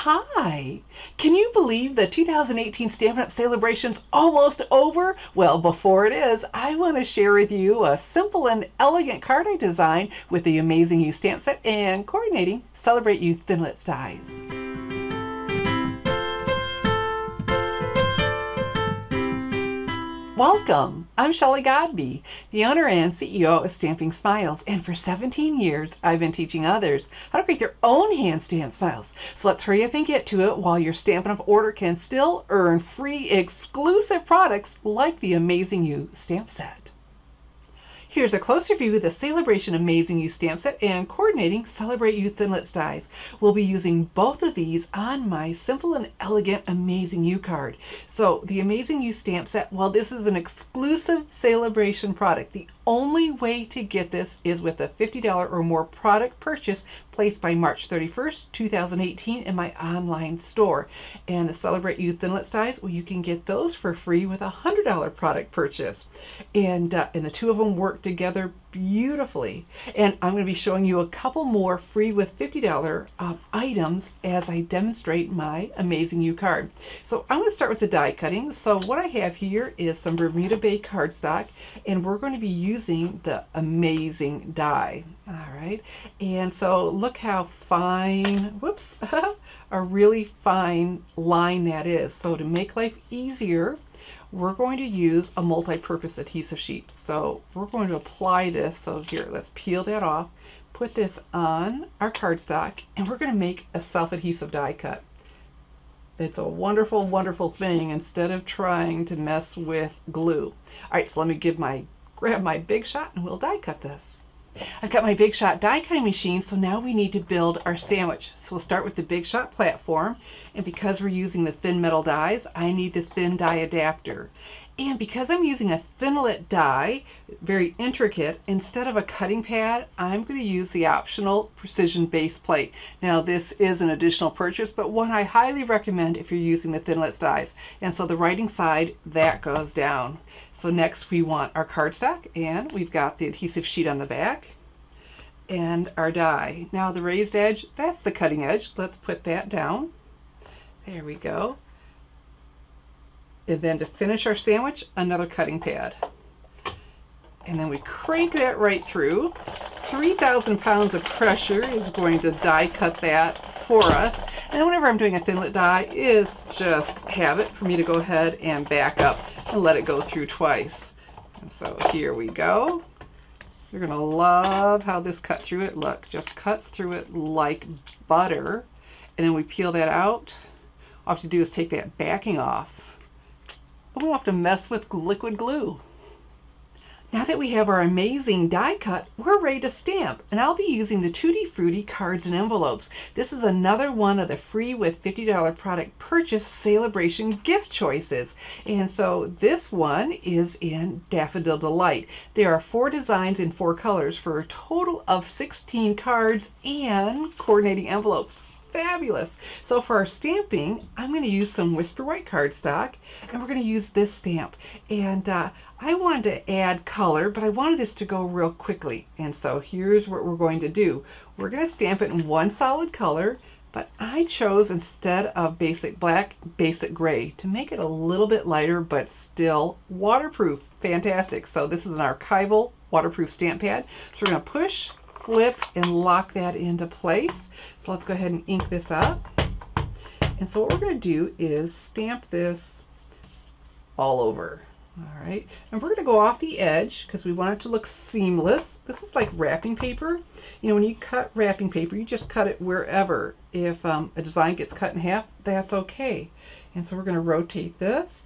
Hi! Can you believe the 2018 Stampin' Up! Celebration's almost over? Well, before it is, I want to share with you a simple and elegant card I designed with the Amazing You stamp set and coordinating Celebrate You Thinlits dies. Welcome! I'm Shelley Godby, the owner and CEO of Stamping Smiles, and for 17 years I've been teaching others how to create their own hand stamped smiles. So let's hurry up and get to it while your Stampin' Up! Order can still earn free exclusive products like the Amazing You stamp set. Here's a closer view of the Celebration Amazing You stamp set and coordinating Celebrate You Thinlits dies. We'll be using both of these on my simple and elegant Amazing You card. So the Amazing You stamp set, while this is an exclusive celebration product, the only way to get this is with a $50 or more product purchase placed by March 31st, 2018 in my online store. And the Celebrate You Thinlits dies, well, you can get those for free with a $100 product purchase. And the two of them work together beautifully. And I'm going to be showing you a couple more free with $50 items as I demonstrate my Amazing You card. So I'm going to start with the die cutting. So what I have here is some Bermuda Bay cardstock, and we're going to be using the Amazing die. All right, and so look how fine, whoops, a really fine line that is. So to make life easier, we're going to use a multi-purpose adhesive sheet. So we're going to apply this. So here, let's peel that off, put this on our cardstock, and we're going to make a self-adhesive die cut. It's a wonderful, wonderful thing instead of trying to mess with glue. All right, so let me grab my Big Shot and we'll die cut this. I've got my Big Shot die cutting machine, so now we need to build our sandwich. So we'll start with the Big Shot platform, and because we're using the thin metal dies, I need the thin die adapter. And because I'm using a Thinlit die, very intricate, instead of a cutting pad, I'm going to use the optional precision base plate. Now this is an additional purchase, but one I highly recommend if you're using the Thinlit dies. And so the writing side, that goes down. So next we want our cardstock, and we've got the adhesive sheet on the back and our die. Now the raised edge, that's the cutting edge. Let's put that down. There we go. And then to finish our sandwich, another cutting pad. And then we crank that right through. 3,000 pounds of pressure is going to die cut that for us. And whenever I'm doing a Thinlit die, is just habit for me to go ahead and back up and let it go through twice. And so here we go. You're gonna love how this cut through it. Look, just cuts through it like butter. And then we peel that out. All I have to do is take that backing off. We don't have to mess with liquid glue. Now that we have our amazing die cut, we're ready to stamp, and I'll be using the Tutti-Frutti cards and envelopes. This is another one of the free with $50 product purchase celebration gift choices. And so this one is in Daffodil Delight. There are 4 designs in 4 colors for a total of 16 cards and coordinating envelopes. Fabulous. So for our stamping, I'm going to use some Whisper White cardstock, and we're going to use this stamp. And I wanted to add color, but I wanted this to go real quickly. And so here's what we're going to do. We're going to stamp it in one solid color, but I chose, instead of basic black, basic gray to make it a little bit lighter, but still waterproof. Fantastic. So this is an Archival waterproof stamp pad. So we're going to push, flip, and lock that into place. So let's go ahead and ink this up. And so what we're going to do is stamp this all over. All right, and we're going to go off the edge because we want it to look seamless. This is like wrapping paper. You know, when you cut wrapping paper, you just cut it wherever. If a design gets cut in half, that's okay. And so we're going to rotate this.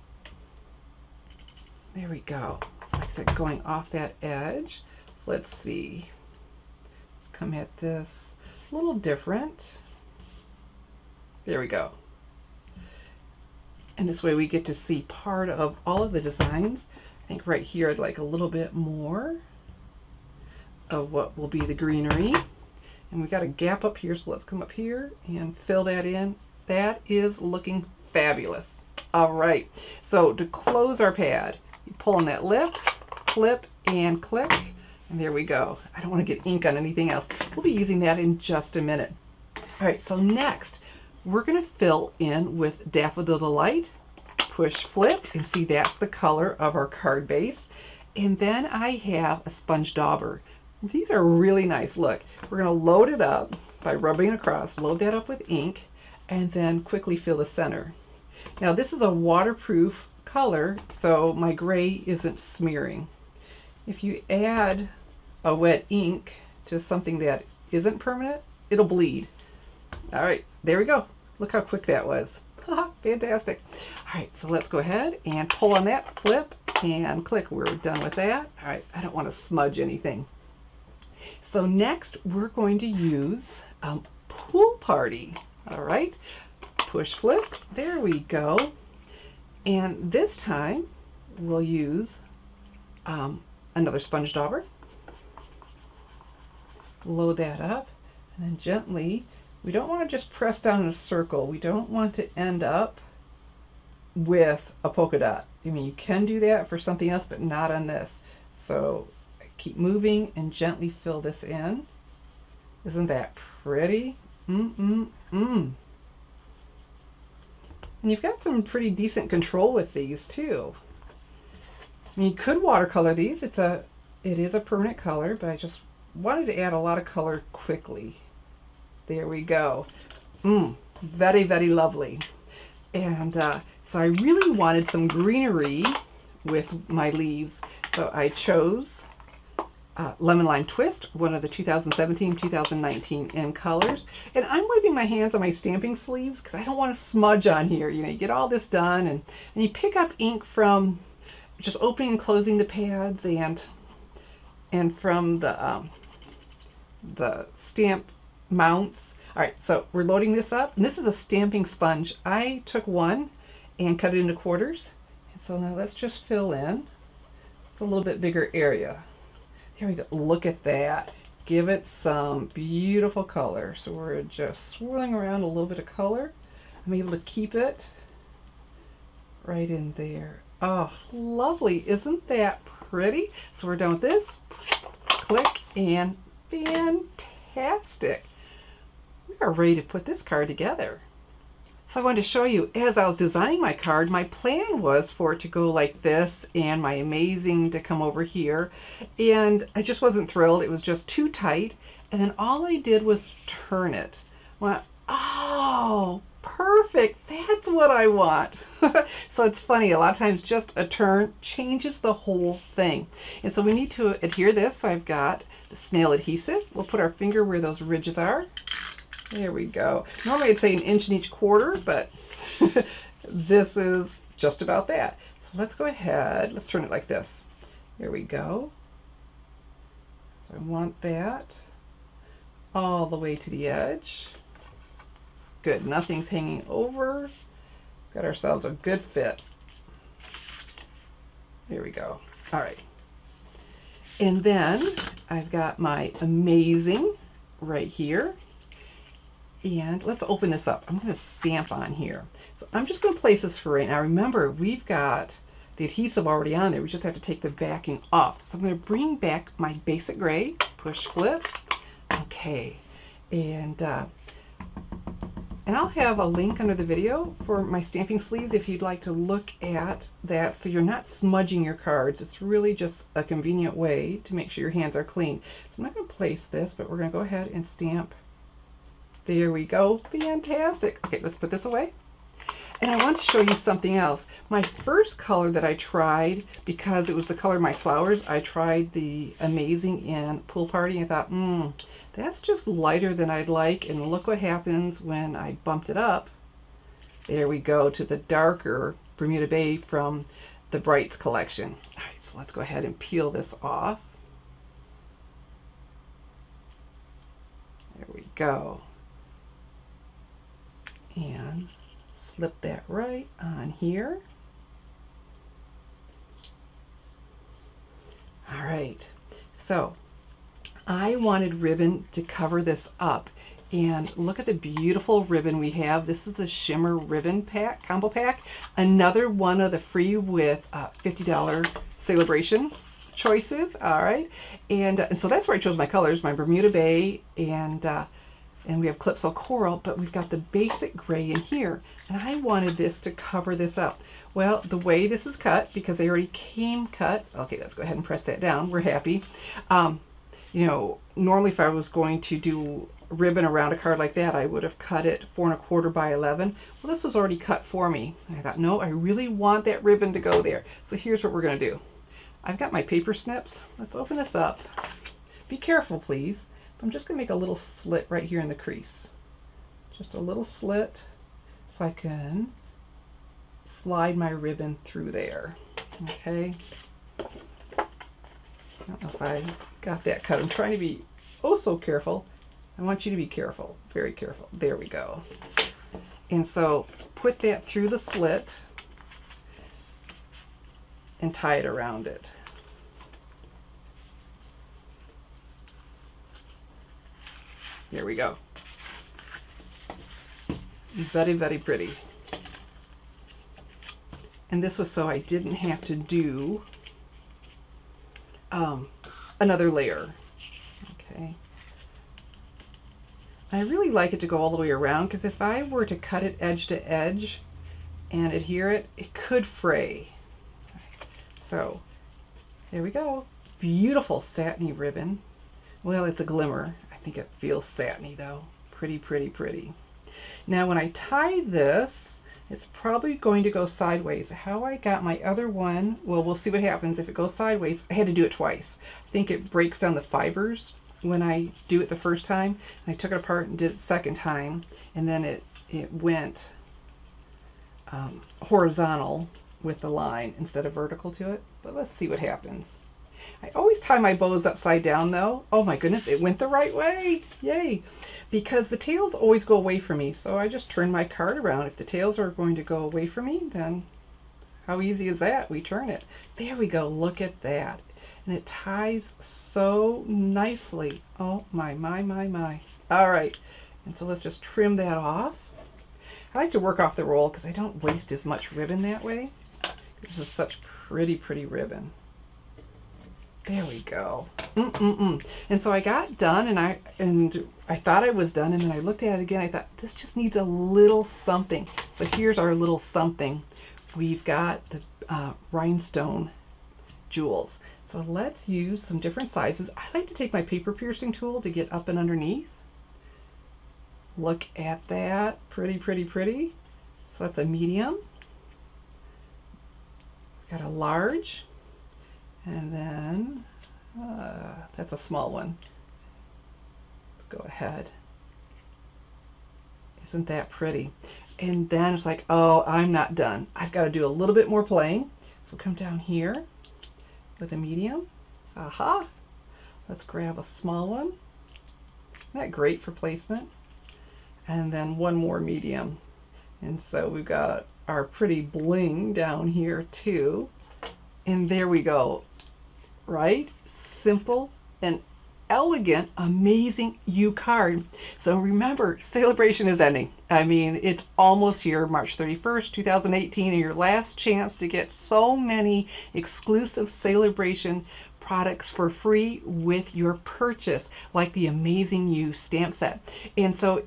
There we go. So like I said, going off that edge. So let's see. Come at this a little different. There we go. And this way we get to see part of all of the designs. I think right here I'd like a little bit more of what will be the greenery. And we got a gap up here, so let's come up here and fill that in. That is looking fabulous. All right, so to close our pad, you pull on that lip, flip, and click. And there we go. I don't want to get ink on anything else. We'll be using that in just a minute. All right, so next we're going to fill in with Daffodil Delight. Push flip, and see that's the color of our card base. And then I have a sponge dauber. These are really nice. Look, we're going to load it up by rubbing across, load that up with ink, and then quickly fill the center. Now this is a waterproof color, so my gray isn't smearing. If you add a wet ink to something that isn't permanent, it'll bleed. All right, there we go. Look how quick that was. Fantastic. All right, so let's go ahead and pull on that, flip, and click. We're done with that. All right, I don't want to smudge anything. So next, we're going to use Pool Party. All right, push flip. There we go. And this time, we'll use another sponge dauber. Load that up, and then gently. We don't want to just press down in a circle. We don't want to end up with a polka dot. I mean, you can do that for something else, but not on this. So keep moving and gently fill this in. Isn't that pretty? And you've got some pretty decent control with these too. I mean, you could watercolor these. It is a permanent color, but I just wanted to add a lot of color quickly. There we go. Very, very lovely. And so I really wanted some greenery with my leaves. So I chose Lemon Lime Twist, one of the 2017-2019 in colors. And I'm wiping my hands on my stamping sleeves because I don't want to smudge on here. You know, you get all this done and you pick up ink from just opening and closing the pads and from the stamp mounts. All right, so we're loading this up, and this is a stamping sponge. I took one and cut it into quarters. And so now let's just fill in. It's a little bit bigger area. Here we go. Look at that. Give it some beautiful color. So we're just swirling around a little bit of color. I'm able to keep it right in there. Oh, lovely. Isn't that pretty? So we're done with this. Click, and fantastic. We are ready to put this card together. So I wanted to show you, as I was designing my card, my plan was for it to go like this and my amazing to come over here. And I just wasn't thrilled. It was just too tight. And then all I did was turn it. Went, oh, perfect. That's what I want. So it's funny, a lot of times just a turn changes the whole thing. And so we need to adhere this. So I've got the SNAIL Adhesive. We'll put our finger where those ridges are. There we go. Normally I'd say 1 inch in each quarter, but this is just about that. So let's go ahead, let's turn it like this. There we go. So I want that all the way to the edge. Good, nothing's hanging over. Got ourselves a good fit. There we go. All right. And then I've got my amazing right here. And let's open this up. I'm going to stamp on here. So I'm just going to place this for right now. Remember, we've got the adhesive already on there. We just have to take the backing off. So I'm going to bring back my basic gray, push flip. Okay. And I'll have a link under the video for my stamping sleeves if you'd like to look at that so you're not smudging your cards. It's really just a convenient way to make sure your hands are clean. So I'm not going to place this, but we're going to go ahead and stamp. There we go. Fantastic. Okay, let's put this away. And I want to show you something else. My first color that I tried, because it was the color of my flowers, I tried the Amazing in Pool Party. And I thought, that's just lighter than I'd like. And look what happens when I bumped it up. There we go, to the darker Bermuda Bay from the Brights collection. All right, so let's go ahead and peel this off. There we go. And slip that right on here. All right, so I wanted ribbon to cover this up, and look at the beautiful ribbon we have. This is the Shimmer ribbon pack, combo pack, another one of the free with $50 celebration choices. All right, and so that's where I chose my colors, my Bermuda Bay and and we have Calypso Coral, but we've got the basic gray in here. And I wanted this to cover this up. Well, the way this is cut, because they already came cut, okay, let's go ahead and press that down. We're happy. You know, normally if I was going to do ribbon around a card like that, I would have cut it 4 1/4 by 11. Well, this was already cut for me. And I thought, no, I really want that ribbon to go there. So here's what we're going to do. I've got my paper snips. Let's open this up. Be careful, please. I'm just going to make a little slit right here in the crease. Just a little slit so I can slide my ribbon through there. Okay. I don't know if I got that cut. I'm trying to be oh so careful. I want you to be careful, very careful. There we go. And so put that through the slit and tie it around it. There we go. Very, very pretty. And this was so I didn't have to do another layer. Okay. I really like it to go all the way around, because if I were to cut it edge to edge and adhere it, it could fray. So there we go. Beautiful satiny ribbon. Well, it's a glimmer. I think it feels satiny though. Pretty, pretty, pretty. Now when I tie this, it's probably going to go sideways. How I got my other one, well, we'll see what happens if it goes sideways. I had to do it twice. I think it breaks down the fibers when I do it the first time. I took it apart and did it the second time, and then it went horizontal with the line instead of vertical to it. But let's see what happens. I always tie my bows upside down though. Oh my goodness, it went the right way. Yay. Because the tails always go away from me. So I just turn my card around. If the tails are going to go away from me, then how easy is that? We turn it. There we go. Look at that. And it ties so nicely. Oh my, my, my, my. All right. And so let's just trim that off. I like to work off the roll because I don't waste as much ribbon that way. This is such pretty, pretty ribbon. There we go. And so I got done, and I thought I was done, and then I looked at it again. I thought this just needs a little something. So here's our little something. We've got the rhinestone jewels. So let's use some different sizes. I like to take my paper piercing tool to get up and underneath. Look at that. Pretty, pretty, pretty. So that's a medium. Got a large. And then that's a small one. Let's go ahead. Isn't that pretty? And then it's like, oh, I'm not done. I've got to do a little bit more playing. So we'll come down here with a medium. Aha. Let's grab a small one. Isn't that great for placement? And then one more medium. And so we've got our pretty bling down here too. And there we go. Right? Simple and elegant, amazing U card. So remember, celebration is ending. I mean, it's almost here, March 31st, 2018, and your last chance to get so many exclusive celebration products for free with your purchase, like the Amazing You stamp set. And so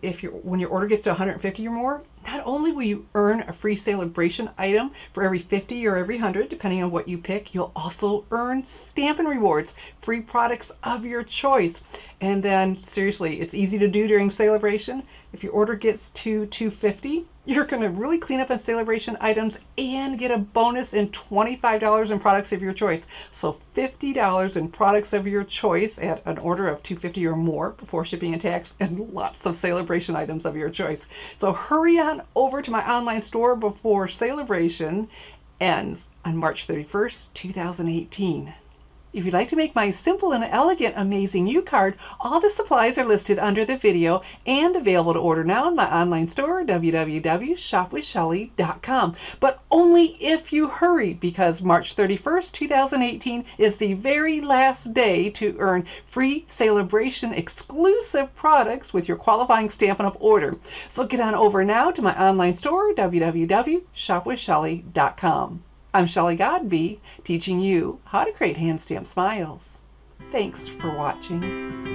when your order gets to 150 or more, not only will you earn a free celebration item for every 50 or every 100, depending on what you pick, you'll also earn Stampin' rewards, free products of your choice. And then seriously, it's easy to do during celebration. If your order gets to 250, you're going to really clean up on celebration items and get a bonus in $25 in products of your choice. So $50 in products of your choice at an order of $250 or more before shipping and tax, and lots of celebration items of your choice. So hurry on over to my online store before celebration ends on March 31st, 2018. If you'd like to make my simple and elegant Amazing You card, all the supplies are listed under the video and available to order now in my online store, www.shopwithshelly.com. But only if you hurry, because March 31st, 2018 is the very last day to earn free celebration exclusive products with your qualifying Stampin' Up! Order. So get on over now to my online store, www.shopwithshelly.com. I'm Shelley Godby, teaching you how to create hand stamp smiles. Thanks for watching.